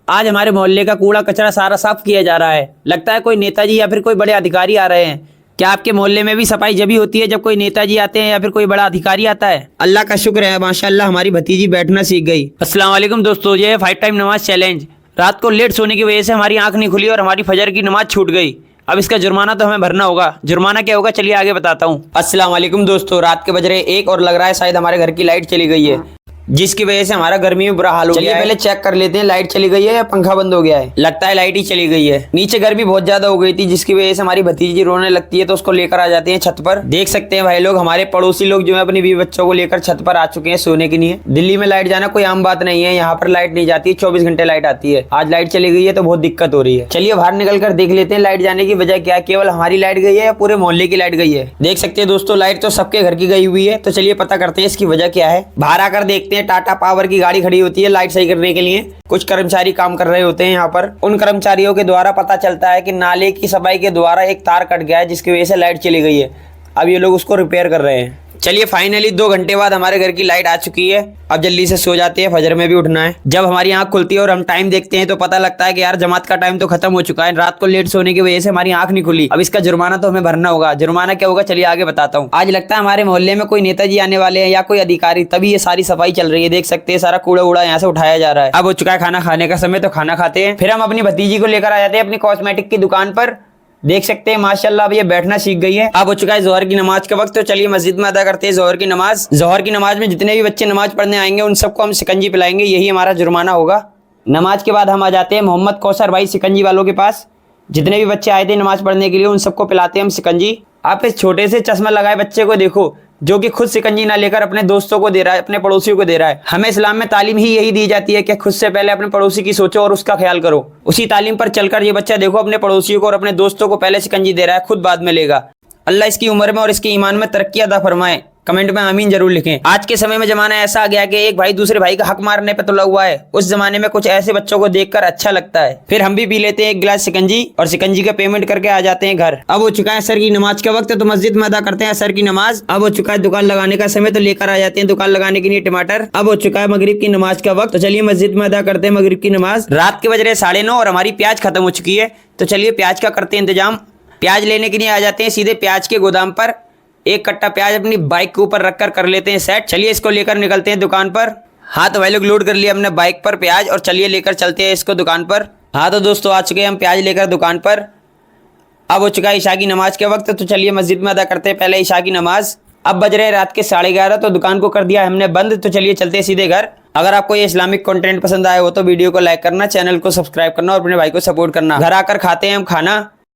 आज हमारे मोहल्ले का कूड़ा कचरा सारा साफ किया जा रहा है। लगता है कोई नेताजी या फिर कोई बड़े अधिकारी आ रहे हैं। क्या आपके मोहल्ले में भी सफाई जभी होती है जब कोई नेताजी आते हैं या फिर कोई बड़ा अधिकारी आता है? अल्लाह का शुक्र है, माशाल्लाह हमारी भतीजी बैठना सीख गई। अस्सलाम वालेकुम दोस्तों, ये है 5 टाइम नमाज चैलेंज। रात को लेट सोने की वजह से हमारी आंख नहीं खुली और हमारी फजर की नमाज छूट गई। अब इसका जुर्माना तो हमें भरना होगा। जुर्माना क्या होगा चलिए आगे बताता हूँ। अस्सलाम वालेकुम दोस्तों, रात के बज रहे 1 और लग रहा है शायद हमारे घर की लाइट चली गई है, जिसकी वजह से हमारा गर्मी में बुरा हाल हो गया है। पहले चेक कर लेते हैं लाइट चली गई है या पंखा बंद हो गया है। लगता है लाइट ही चली गई है। नीचे गर्मी बहुत ज्यादा हो गई थी जिसकी वजह से हमारी भतीजी रोने लगती है, तो उसको लेकर आ जाते हैं छत पर। देख सकते हैं भाई लोग, हमारे पड़ोसी लोग जो है अपनी बीवी बच्चों को लेकर छत पर आ चुके हैं सोने के लिए। दिल्ली में लाइट जाना कोई आम बात नहीं है, यहाँ पर लाइट नहीं जाती है, 24 घंटे लाइट आती है। आज लाइट चली गई है तो बहुत दिक्कत हो रही है। चलिए बाहर निकल कर देख लेते हैं लाइट जाने की वजह क्या है। केवल हमारी लाइट गई है या पूरे मोहल्ले की लाइट गई है? देख सकते हैं दोस्तों, लाइट तो सबके घर की गई हुई है। तो चलिए पता करते हैं इसकी वजह क्या है। बाहर आकर देखते हैं टाटा पावर की गाड़ी खड़ी होती है लाइट सही करने के लिए। कुछ कर्मचारी काम कर रहे होते हैं यहाँ पर। उन कर्मचारियों के द्वारा पता चलता है कि नाले की सफाई के द्वारा एक तार कट गया है जिसकी वजह से लाइट चली गई है। अब ये लोग उसको रिपेयर कर रहे हैं। चलिए फाइनली 2 घंटे बाद हमारे घर की लाइट आ चुकी है। अब जल्दी से सो जाते हैं, फजर में भी उठना है। जब हमारी आंख खुलती है और हम टाइम देखते हैं तो पता लगता है कि यार जमात का टाइम तो खत्म हो चुका है। रात को लेट सोने की वजह से हमारी आंख नहीं खुली। अब इसका जुर्माना तो हमें भरना होगा। जुर्माना क्या होगा चलिए आगे बताता हूँ। आज लगता है हमारे मोहल्ले में कोई नेताजी आने वाले हैं या कोई अधिकारी, तभी ये सारी सफाई चल रही है। देख सकते हैं सारा कूड़ा उड़ा यहाँ से उठाया जा रहा है। अब हो चुका है खाना खाने का समय, तो खाना खाते हैं। फिर हम अपनी भतीजी को लेकर आ जाते हैं अपनी कॉस्मेटिक की दुकान पर। देख सकते हैं माशाल्लाह अब ये बैठना सीख गई है। अब हो चुका है जोहर की नमाज का वक्त, तो चलिए मस्जिद में अदा करते हैं जोहर की नमाज। जोहर की नमाज में जितने भी बच्चे नमाज पढ़ने आएंगे उन सबको हम शिकंजी पिलाएंगे, यही हमारा जुर्माना होगा। नमाज के बाद हम आ जाते हैं मोहम्मद कौसर भाई शिकंजी वालों के पास। जितने भी बच्चे आए थे नमाज पढ़ने के लिए उन सबको पिलाते हैं हम शिकंजी। आप इस छोटे से चश्मा लगाए बच्चे को देखो, जो कि खुद शिकंजी ना लेकर अपने दोस्तों को दे रहा है, अपने पड़ोसियों को दे रहा है। हमें इस्लाम में तालीम ही यही दी जाती है कि खुद से पहले अपने पड़ोसी की सोचो और उसका ख्याल करो। उसी तालीम पर चलकर ये बच्चा देखो अपने पड़ोसियों को और अपने दोस्तों को पहले शिकंजी दे रहा है, खुद बाद में लेगा। अल्लाह इसकी उम्र में और इसके ईमान में तरक्की अता फरमाए। कमेंट में आमीन जरूर लिखें। आज के समय में जमाना ऐसा आ गया कि एक भाई दूसरे भाई का हक मारने पे तुला हुआ है। उस जमाने में कुछ ऐसे बच्चों को देखकर अच्छा लगता है। फिर हम भी पी लेते हैं 1 गिलास शिकंजी और शिकंजी का पेमेंट करके आ जाते हैं घर। अब हो चुका है असर की नमाज का वक्त, तो मस्जिद में अदा करते हैं असर की नमाज। अब हो चुका है दुकान लगाने का समय, तो लेकर आ जाते हैं दुकान लगाने के लिए टमाटर। अब हो चुका है मगरिब की नमाज का वक्त, तो चलिए मस्जिद में अदा करते हैं मगरिब की नमाज। रात के बज रहे 9:30 और हमारी प्याज खत्म हो चुकी है, तो चलिए प्याज का करते हैं इंतजाम। प्याज लेने के लिए आ जाते हैं सीधे प्याज के गोदाम पर। एक कट्टा प्याज अपनी बाइक के ऊपर रखकर कर लेते हैं सेट। चलिए इसको लेकर निकलते हैं दुकान पर। हाँ तो भाई लोग लोड कर लिया हमने बाइक पर प्याज और चलिए लेकर चलते हैं इसको दुकान पर। हाँ तो दोस्तों आ चुके हैं हम प्याज लेकर दुकान पर। अब हो चुका है ईशा की नमाज के वक्त, तो चलिए मस्जिद में अदा करते हैं पहले ईशा की नमाज। अब बज रहे रात के 11:30, तो दुकान को कर दिया हमने बंद, तो चलिए चलते हैं सीधे घर। अगर आपको ये इस्लामिक कंटेंट पसंद आया हो तो वीडियो को लाइक करना, चैनल को सब्सक्राइब करना और अपने भाई को सपोर्ट करना। घर आकर खाते हैं हम खाना।